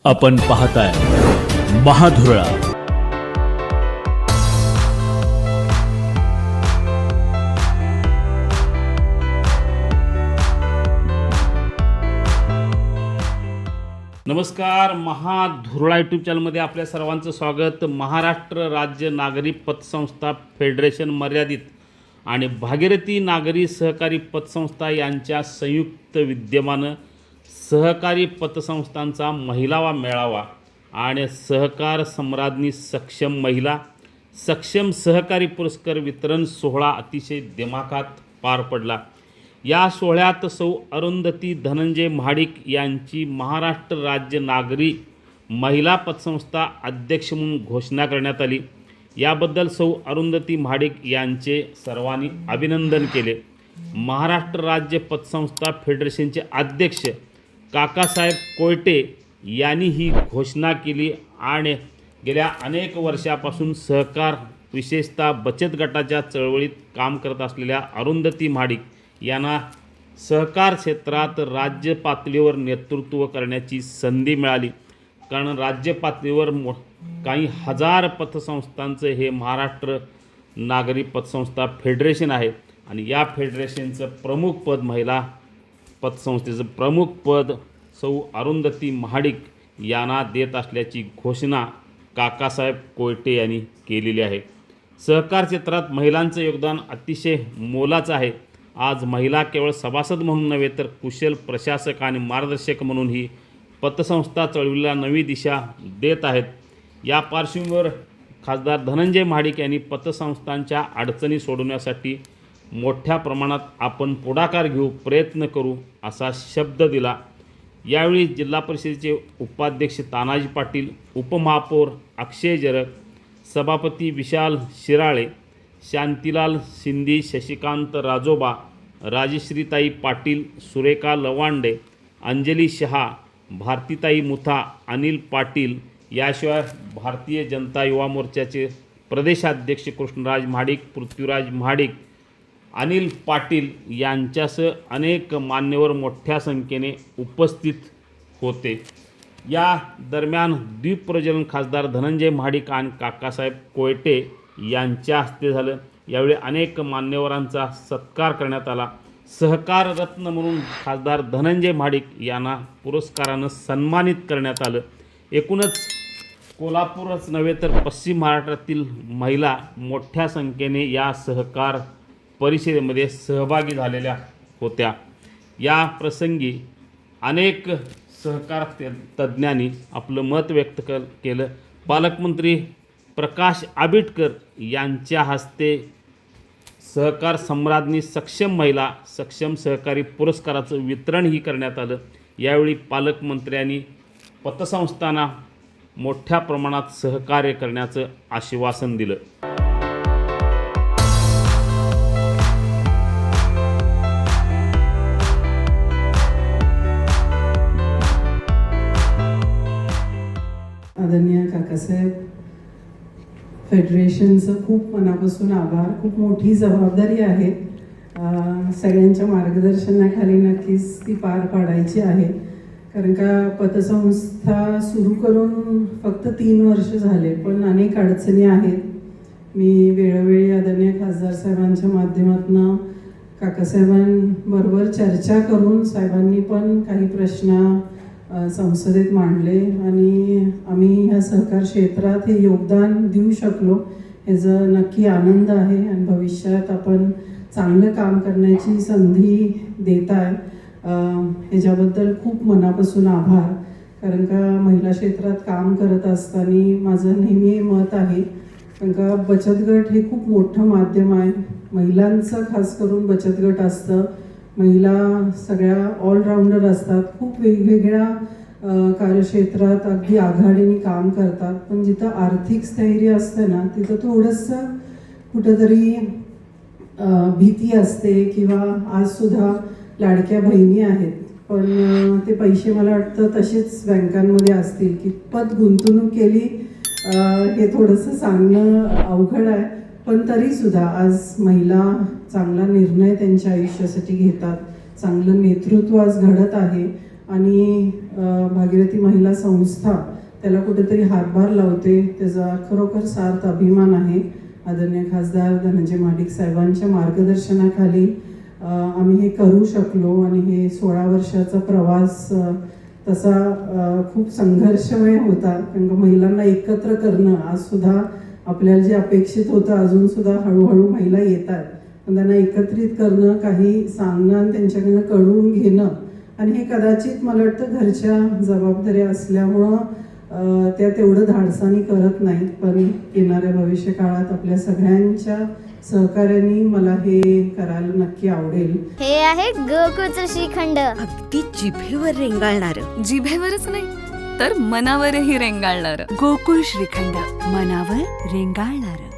आपण पाहताय महाधुरळा. नमस्कार, महाधुरळा यूट्यूब चॅनलमध्ये आपल्या सर्वांचं स्वागत. महाराष्ट्र राज्य नागरी पतसंस्था फेडरेशन मर्यादित आणि भागीरथी नागरी सहकारी पतसंस्था यांच्या संयुक्त विद्यमानं सहकारी पतसंस्थांचा महिला मेळावा आणि सहकार सम्राज्ञी सक्षम महिला सक्षम सहकारी पुरस्कार वितरण सोहळा अतिशय दिमाखात पार पडला. या सोहळ्यात सौ अरुंधती धनंजय महाडिक यांची महाराष्ट्र राज्य नागरी महिला पतसंस्था अध्यक्ष म्हणून घोषणा करण्यात आली. याबद्दल सौ अरुंधती महाडिक यांचे सर्वांनी अभिनंदन केले. महाराष्ट्र राज्य पतसंस्था फेडरेशनचे अध्यक्ष काकासाहेब कोयटे यांनी ही घोषणा केली आणि गेल्या अनेक वर्षापासून सहकार विशेषतः बचत गटाच्या चळवळीत काम करत असलेल्या अरुंधती महाडिक यांना सहकार क्षेत्रात राज्य पातळीवर नेतृत्व करण्याची संधी मिळाली. कारण राज्य पातळीवर काही हजार पतसंस्थांचं हे महाराष्ट्र नागरी पतसंस्था फेडरेशन आहे आणि या फेडरेशनचं प्रमुख पद महिला पतसंस्थेचं प्रमुख पद सौ अरुंधती महाडिक यांना देत असल्याची घोषणा काकासाहेब कोयटे यांनी केलेली आहे. सहकार क्षेत्रात महिलांचं योगदान अतिशय मोलाचं आहे. आज महिला केवळ सभासद म्हणून नव्हे तर कुशल प्रशासक आणि मार्गदर्शक म्हणून ही पतसंस्था चळवळीला नवी दिशा देत आहेत. या पार्श्वभूमीवर खासदार धनंजय महाडिक यांनी पतसंस्थांच्या अडचणी सोडवण्यासाठी मोठ्या प्रमाणात आपण पुढाकार घेऊ, प्रयत्न करू असा शब्द दिला. यावेळी जिल्हा परिषदेचे उपाध्यक्ष तानाजी पाटील, उपमहापौर अक्षय जरग, सभापती विशाल शिराळे, शांतीलाल शिंदे, शशिकांत राजोबा, राजश्रीताई पाटील, सुरेखा लवांडे, अंजली शहा, भारतीताई मुथा, अनिल पाटील, याशिवाय भारतीय जनता युवा मोर्चाचे प्रदेशाध्यक्ष कृष्णराज महाडिक, पृथ्वीराज महाडिक, अनिल पाटील यांच्यासह अनेक मान्यवर मोठ्या संख्येने उपस्थित होते. या दरम्यान द्वीप प्रज्वलन खासदार धनंजय महाडिक आणि काकासाहेब कोयटे यांच्या हस्ते झालं. यावेळी अनेक मान्यवरांचा सत्कार करण्यात आला. सहकार रत्न म्हणून खासदार धनंजय महाडिक यांना पुरस्कारानं सन्मानित करण्यात आलं. एकूणच कोल्हापूरच नव्हे तर पश्चिम महाराष्ट्रातील महिला मोठ्या संख्येने या सहकार परिषदेमध्ये सहभागी झालेल्या होत्या. या प्रसंगी अनेक सहकार तज्ज्ञांनी आपलं मत व्यक्त केलं. पालकमंत्री प्रकाश आंबेडकर यांच्या हस्ते सहकार सम्राज्ञी सक्षम महिला सक्षम सहकारी पुरस्काराचं वितरणही करण्यात आलं. यावेळी पालकमंत्र्यांनी पतसंस्थांना मोठ्या प्रमाणात सहकार्य करण्याचं आश्वासन दिलं. आदरणीय काकासाहेब, फेडरेशनचं खूप मनापासून आभार. खूप मोठी जबाबदारी आहे. सगळ्यांच्या मार्गदर्शनाखाली नक्कीच ती पार पाडायची आहे. कारण का पतसंस्था सुरू करून फक्त 3 वर्ष झाले, पण अनेक अडचणी आहेत. मी वेळोवेळी आदरणीय खासदार साहेबांच्या माध्यमातून काकासाहेबांबरोबर चर्चा करून साहेबांनी पण काही प्रश्न संसदेत मांडले आणि आम्ही ह्या सहकार क्षेत्रात हे योगदान देऊ शकलो याचा नक्की आनंद आहे. आणि भविष्यात आपण चांगलं काम करण्याची संधी देत आहे. ह्याच्याबद्दल खूप मनापासून आभार. कारण का महिला क्षेत्रात काम करत असताना माझं नेहमी मत आहे, कारण का बचत गट हे खूप मोठं माध्यम आहे. महिलांचं खास करून बचत गट असतं. महिला सगळ्या ऑलराऊंडर असतात. खूप वेगवेगळ्या कार्यक्षेत्रात अगदी आघाडीने काम करतात. पण जिथं आर्थिक स्थैर्य असतं ना, तिथं थोडंसं कुठंतरी भीती असते. किंवा आजसुद्धा लाडक्या बहिणी आहेत, पण ते पैसे मला वाटतं तसेच बँकांमध्ये असतील. कितपत गुंतवणूक केली हे थोडंसं सांगणं अवघड आहे. पण तरीसुद्धा आज महिला चांगला निर्णय त्यांच्या आयुष्यासाठी घेतात. चांगलं नेतृत्व आज घडत आहे आणि भागीरथी महिला संस्था त्याला कुठेतरी हातभार लावते, त्याचा खरोखर सार्थ अभिमान आहे. आदरणीय खासदार धनंजय महाडिक साहेबांच्या मार्गदर्शनाखाली आम्ही हे करू शकलो आणि हे 16 वर्षाचा प्रवास तसा खूप संघर्षमय होता, कारण का महिलांना एकत्र करणं आजसुद्धा आपल्याला जे अपेक्षित होतं अजूनसुद्धा हळूहळू महिला येत आहेत, पण त्यांना एकत्रित करणं, काही सांगणं आणि त्यांच्याकडनं कळवून घेणं, आणि हे कदाचित मला वाटतं घरच्या जबाबदाऱ्या असल्यामुळं त्या तेवढं धाडसानी करत नाहीत. पण येणाऱ्या भविष्य काळात आपल्या सगळ्यांच्या सहकार्याने मला हे करायला नक्की आवडेल. हे आहे गोकुळचं श्रीखंड, अगदी जिभेवर रेंगाळणार. जिभेवरच नाही तर मनावरही रेंगाळणार. गोकुळ श्रीखंड, मनावर रेंगाळणार.